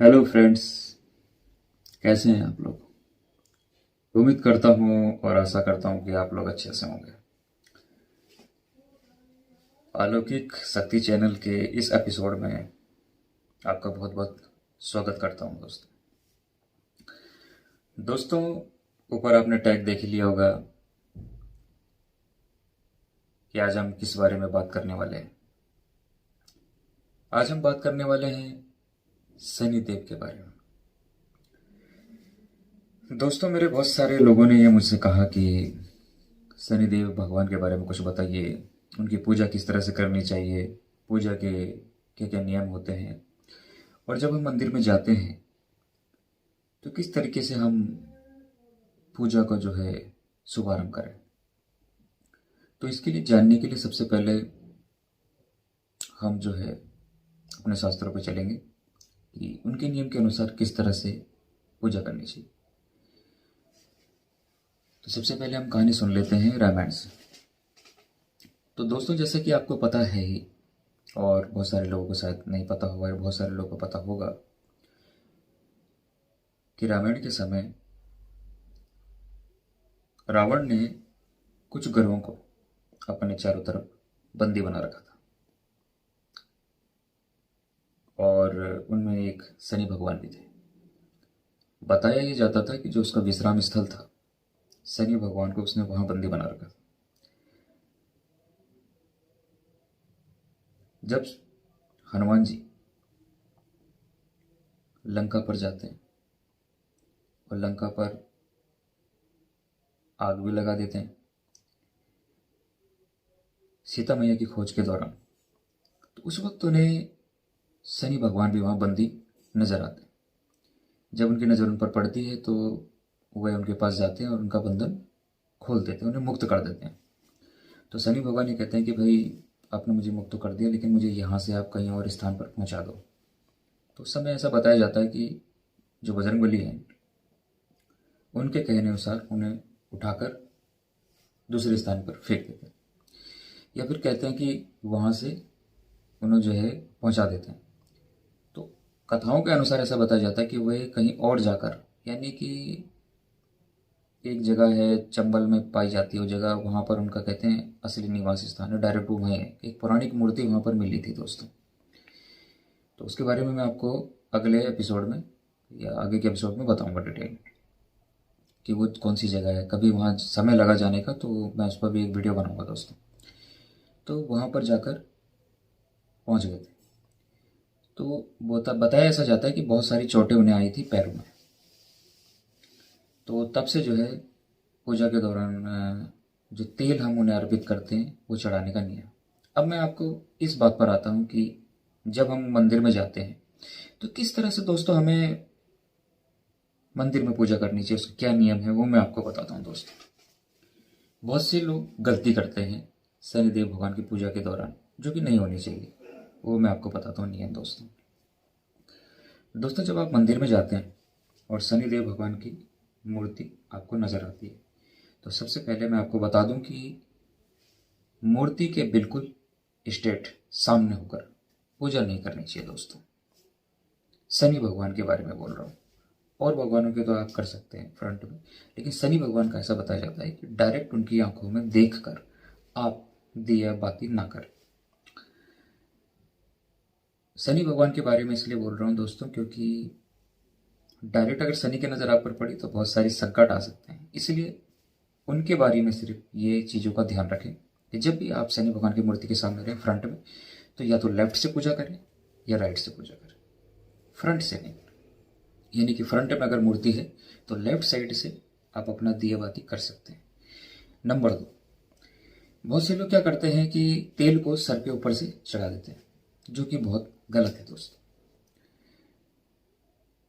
Hello friends. कैसे हैं आप लोग? उम्मीद करता हूँ और आशा करता हूँ कि आप लोग अच्छे से होंगे। अलौकिक शक्ति चैनल के इस एपिसोड में आपका बहुत बहुत स्वागत करता हूँ दोस्तों। दोस्तों, ऊपर आपने टैग देख ही लिया होगा कि आज हम किस बारे में बात करने वाले हैं। आज हम बात करने वाले हैं शनिदेव के बारे में। दोस्तों, मेरे बहुत सारे लोगों ने ये मुझसे कहा कि शनिदेव भगवान के बारे में कुछ बताइए, उनकी पूजा किस तरह से करनी चाहिए, पूजा के क्या क्या नियम होते हैं, और जब हम मंदिर में जाते हैं तो किस तरीके से हम पूजा का जो है शुभारंभ करें। तो इसके लिए जानने के लिए सबसे पहले हम जो है अपने शास्त्रों पर चलेंगे कि उनके नियम के अनुसार किस तरह से पूजा करनी चाहिए। तो सबसे पहले हम कहानी सुन लेते हैं रामायण से। तो दोस्तों, जैसे कि आपको पता है ही, और बहुत सारे लोगों को शायद नहीं पता होगा, या बहुत सारे लोगों को पता होगा कि रामायण के समय रावण ने कुछ ग्रहों को अपने चारों तरफ बंदी बना रखा था, और उनमें एक शनि भगवान भी थे। बताया ये जाता था कि जो उसका विश्राम स्थल था, शनि भगवान को उसने वहां बंदी बना रखा था। जब हनुमान जी लंका पर जाते हैं और लंका पर आग भी लगा देते हैं सीता मैया की खोज के दौरान, तो उस वक्त उन्हें शनि भगवान भी वहां बंदी नजर आते हैं। जब उनकी नज़र उन पर पड़ती है तो वह उनके पास जाते हैं और उनका बंधन खोल देते हैं, उन्हें मुक्त कर देते हैं। तो शनि भगवान ये कहते हैं कि भाई, आपने मुझे मुक्त तो कर दिया, लेकिन मुझे यहाँ से आप कहीं और स्थान पर पहुँचा दो। तो उस समय ऐसा बताया जाता है कि जो बजरंगबली हैं, उनके कहने अनुसार उन्हें उठाकर दूसरे स्थान पर फेंक देते हैं, या फिर कहते हैं कि वहाँ से उन्हें जो है पहुँचा देते हैं। तो कथाओं के अनुसार ऐसा बताया जाता है कि वह कहीं और जाकर, यानी कि एक जगह है चंबल में पाई जाती है वो जगह, वहाँ पर उनका कहते हैं असली निवास स्थान है, डायरेक्ट वो वहीं है। एक पौराणिक मूर्ति वहाँ पर मिली थी दोस्तों। तो उसके बारे में मैं आपको अगले एपिसोड में या आगे के एपिसोड में बताऊंगा डिटेल कि वो कौन सी जगह है। कभी वहाँ समय लगा जाने का तो मैं उस पर भी एक वीडियो बनाऊंगा दोस्तों। तो वहाँ पर जाकर पहुँच गए थे। तो बताया ऐसा जाता है कि बहुत सारी चोटें उन्हें आई थी पैरों में। तो तब से जो है पूजा के दौरान जो तेल हम उन्हें अर्पित करते हैं वो चढ़ाने का नियम। अब मैं आपको इस बात पर आता हूँ कि जब हम मंदिर में जाते हैं तो किस तरह से दोस्तों हमें मंदिर में पूजा करनी चाहिए, उसके क्या नियम है वो मैं आपको बताता हूँ दोस्तों। बहुत से लोग गलती करते हैं शनिदेव भगवान की पूजा के दौरान, जो कि नहीं होनी चाहिए। वो मैं आपको बताता हूँ नियम दोस्तों। दोस्तों, जब आप मंदिर में जाते हैं और शनिदेव भगवान की मूर्ति आपको नज़र आती है, तो सबसे पहले मैं आपको बता दूं कि मूर्ति के बिल्कुल स्ट्रेट सामने होकर पूजा नहीं करनी चाहिए दोस्तों। शनि भगवान के बारे में बोल रहा हूँ। और भगवानों के तो आप कर सकते हैं फ्रंट में, लेकिन शनि भगवान का ऐसा बताया जाता है कि डायरेक्ट उनकी आंखों में देखकर आप दिया बाती ना करें। शनि भगवान के बारे में इसलिए बोल रहा हूँ दोस्तों क्योंकि डायरेक्ट अगर शनि की नज़र आप पर पड़ी तो बहुत सारी संकट आ सकते हैं। इसलिए उनके बारे में सिर्फ ये चीज़ों का ध्यान रखें कि जब भी आप शनि भगवान की मूर्ति के सामने रहें फ्रंट में, तो या तो लेफ्ट से पूजा करें या राइट से पूजा करें, फ्रंट से नहीं। यानी कि फ्रंट में अगर मूर्ति है तो लेफ्ट साइड से आप अपना दिया बाती कर सकते हैं। नंबर 2, बहुत से लोग क्या करते हैं कि तेल को सर के ऊपर से चढ़ा देते हैं, जो कि बहुत गलत है दोस्तों।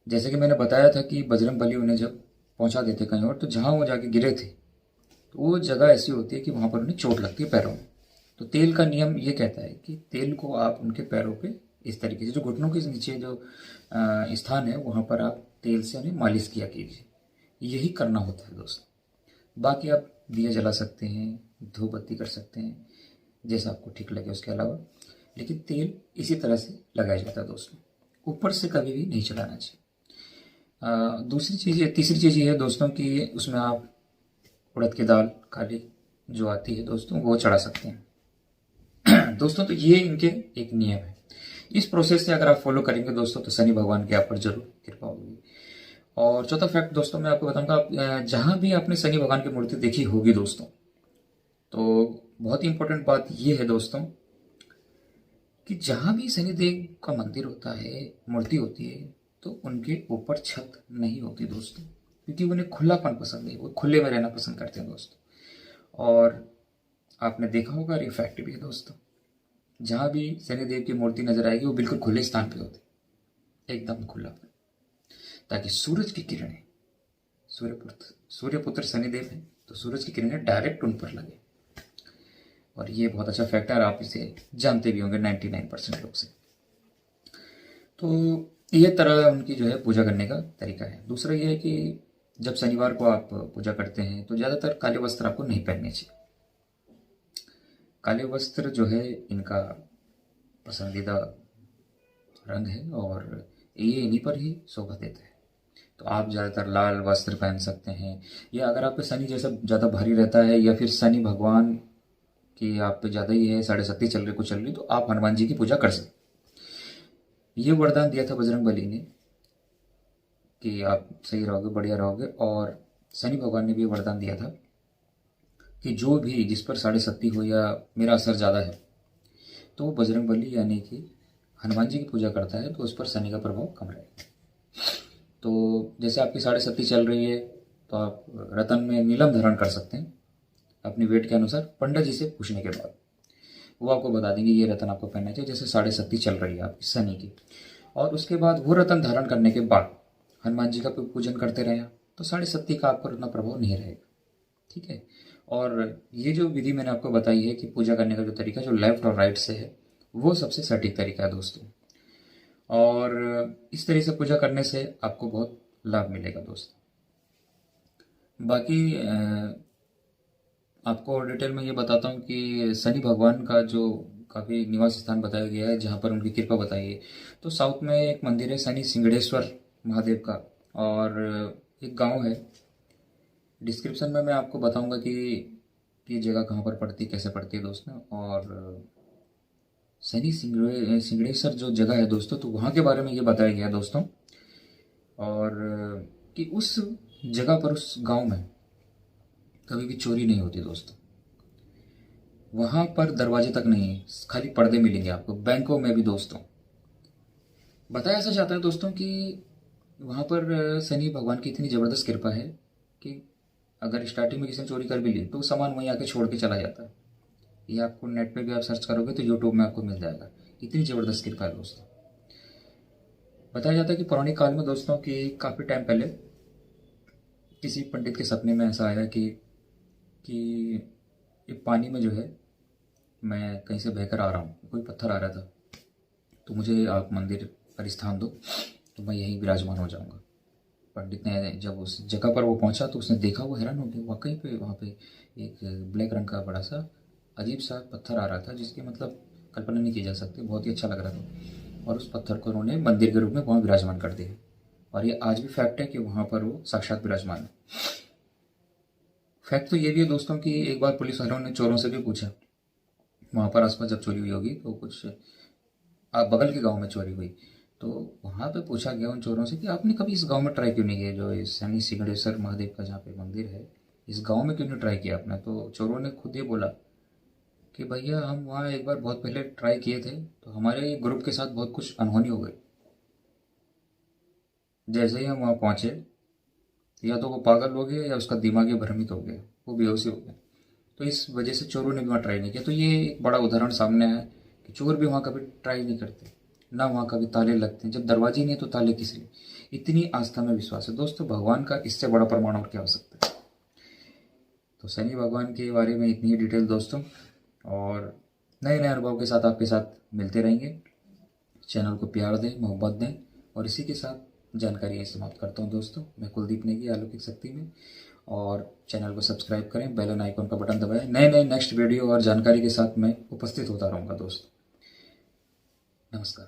जैसे कि मैंने बताया था कि बजरंग बली उन्हें जब पहुंचा देते कहीं और, तो जहां वो जाके गिरे थे तो वो जगह ऐसी होती है कि वहां पर उन्हें चोट लगती है पैरों में। तो तेल का नियम ये कहता है कि तेल को आप उनके पैरों पे इस तरीके से, जो घुटनों के नीचे जो स्थान है वहां पर आप तेल से उन्हें मालिश किया कीजिए। यही करना होता है दोस्तों। बाकी आप दिया जला सकते हैं, धूप बत्ती कर सकते हैं, जैसा आपको ठीक लगे उसके अलावा, लेकिन तेल इसी तरह से लगाया जाता है दोस्तों। ऊपर से कभी भी नहीं चढ़ाना चाहिए। दूसरी चीज़, तीसरी चीज़ ये है दोस्तों कि उसमें आप उड़द की दाल काली जो आती है दोस्तों, वो चढ़ा सकते हैं। दोस्तों तो ये इनके एक नियम है। इस प्रोसेस से अगर आप फॉलो करेंगे दोस्तों तो शनि भगवान की आप पर जरूर कृपा होगी। और चौथा फैक्ट दोस्तों मैं आपको बताऊंगा, जहां भी आपने शनि भगवान की मूर्ति देखी होगी दोस्तों, तो बहुत ही इंपॉर्टेंट बात यह है दोस्तों कि जहां भी शनिदेव का मंदिर होता है, मूर्ति होती है, तो उनके ऊपर छत नहीं होती दोस्तों, क्योंकि उन्हें खुलापन पसंद है, वो खुले में रहना पसंद करते हैं दोस्तों। और आपने देखा होगा, ये फैक्ट भी है दोस्तों, जहां भी शनिदेव की मूर्ति नजर आएगी वो बिल्कुल खुले स्थान पे होती, एकदम खुला, ताकि सूरज की किरणें, सूर्यपुत्र शनिदेव है तो सूरज की किरणें डायरेक्ट उन पर लगे। और ये बहुत अच्छा फैक्ट है, आप इसे जानते भी होंगे 99% लोग से। तो ये तरह उनकी जो है पूजा करने का तरीका है। दूसरा ये है कि जब शनिवार को आप पूजा करते हैं तो ज़्यादातर काले वस्त्र आपको नहीं पहनने चाहिए। काले वस्त्र जो है इनका पसंदीदा रंग है और ये इन्हीं पर ही शोभा देता है। तो आप ज़्यादातर लाल वस्त्र पहन सकते हैं, या अगर आप पे शनि जैसा ज़्यादा भारी रहता है या फिर शनि भगवान की आप पे ज़्यादा ही है, 7.5 चल रही, तो आप हनुमान जी की पूजा कर सकते। ये वरदान दिया था बजरंग बली ने कि आप सही रहोगे, बढ़िया रहोगे। और शनि भगवान ने भी वरदान दिया था कि जो भी जिस पर 7.5 हो या मेरा असर ज़्यादा है, तो वो बजरंग बली यानी कि हनुमान जी की पूजा करता है तो उस पर शनि का प्रभाव कम रहेगा। तो जैसे आपकी 7.5 चल रही है तो आप रतन में नीलम धारण कर सकते हैं अपनी वेट के अनुसार, पंडित जी से पूछने के बाद वो आपको बता देंगे ये रतन आपको पहनना चाहिए, जैसे 7.5 चल रही है आपकी शनि की। और उसके बाद वो रतन धारण करने के बाद हनुमान जी का पूजन करते रहे तो 7.5 का आपको उतना प्रभाव नहीं रहेगा, ठीक है। और ये जो विधि मैंने आपको बताई है कि पूजा करने का जो तरीका जो लेफ्ट और राइट से है, वो सबसे सटीक तरीका है दोस्तों। और इस तरह से पूजा करने से आपको बहुत लाभ मिलेगा दोस्तों। बाकी आपको डिटेल में ये बताता हूँ कि शनि भगवान का जो काफ़ी निवास स्थान बताया गया है जहाँ पर उनकी कृपा बताई है, तो साउथ में एक मंदिर है शनि सिंगड़ेश्वर महादेव का, और एक गांव है। डिस्क्रिप्शन में मैं आपको बताऊंगा कि ये जगह कहाँ पर पड़ती है, कैसे पड़ती है दोस्तों। और शनि सिंगड़ेश्वर जो जगह है दोस्तों, तो वहाँ के बारे में ये बताया गया है दोस्तों, और कि उस जगह पर, उस गांव में कभी भी चोरी नहीं होती दोस्तों। वहाँ पर दरवाजे तक नहीं है, खाली पर्दे मिलेंगे आपको। बैंकों में भी दोस्तों बताया ऐसा चाहता है दोस्तों कि वहाँ पर शनि भगवान की इतनी ज़बरदस्त कृपा है कि अगर स्टार्टिंग में किसी ने चोरी कर भी ली तो सामान वहीं आके छोड़ के चला जाता है। ये आपको नेट पे भी आप सर्च करोगे तो यूट्यूब में आपको मिल जाएगा, इतनी ज़बरदस्त कृपा है दोस्तों। बताया जाता है कि पौराणिक काल में दोस्तों कि काफ़ी टाइम पहले किसी पंडित के सपने में ऐसा आया कि ये पानी में जो है मैं कहीं से बहकर आ रहा हूँ, कोई पत्थर आ रहा था, तो मुझे आप मंदिर पर स्थान दो तो मैं यहीं विराजमान हो जाऊँगा। पंडित ने जब उस जगह पर वो पहुंचा तो उसने देखा, वो हैरान हो गया, वाकई पे वहाँ पे एक ब्लैक रंग का बड़ा सा अजीब सा पत्थर आ रहा था, जिसकी मतलब कल्पना नहीं की जा सकती, बहुत ही अच्छा लग रहा था। और उस पत्थर को उन्होंने मंदिर के रूप में वहाँ विराजमान कर दिया। और ये आज भी फैक्ट है कि वहाँ पर वो साक्षात विराजमान है। फैक्ट तो ये भी है दोस्तों कि एक बार पुलिस वालों ने चोरों से भी पूछा, वहाँ पर आसपास जब चोरी हुई होगी तो कुछ बगल के गांव में चोरी हुई, तो वहाँ पे पूछा गया उन चोरों से कि आपने कभी इस गांव में ट्राई क्यों नहीं किया, जो इस शनि सिंगड़ेश्वर महादेव का जहाँ पे मंदिर है, इस गांव में क्यों नहीं ट्राई किया आपने। तो चोरों ने खुद ये बोला कि भैया हम वहाँ एक बार बहुत पहले ट्राई किए थे, तो हमारे ग्रुप के साथ बहुत कुछ अनहोनी हो गई। जैसे ही हम वहाँ पहुँचे, या तो वो पागल हो गया या उसका दिमाग ही भ्रमित हो गया, वो बेहोशी हो गया। तो इस वजह से चोरों ने भी वहाँ ट्राई नहीं किया। तो ये एक बड़ा उदाहरण सामने है कि चोर भी वहाँ कभी ट्राई नहीं करते, ना वहाँ कभी ताले लगते हैं। जब दरवाजे नहीं है तो ताले किस लिए। इतनी आस्था में विश्वास है दोस्तों, भगवान का इससे बड़ा प्रमाण और क्या हो सकता है। तो शनि भगवान के बारे में इतनी ही डिटेल दोस्तों, और नए नए अनुभव के साथ आपके साथ मिलते रहेंगे। चैनल को प्यार दें, मोहब्बत दें, और इसी के साथ जानकारी समाप्त करता हूँ दोस्तों। मैं कुलदीप नेगी, अलौकिक शक्ति में। और चैनल को सब्सक्राइब करें, बेल आइकन का बटन दबाएं। नए नए नेक्स्ट वीडियो और जानकारी के साथ मैं उपस्थित होता रहूँगा दोस्तों। नमस्कार।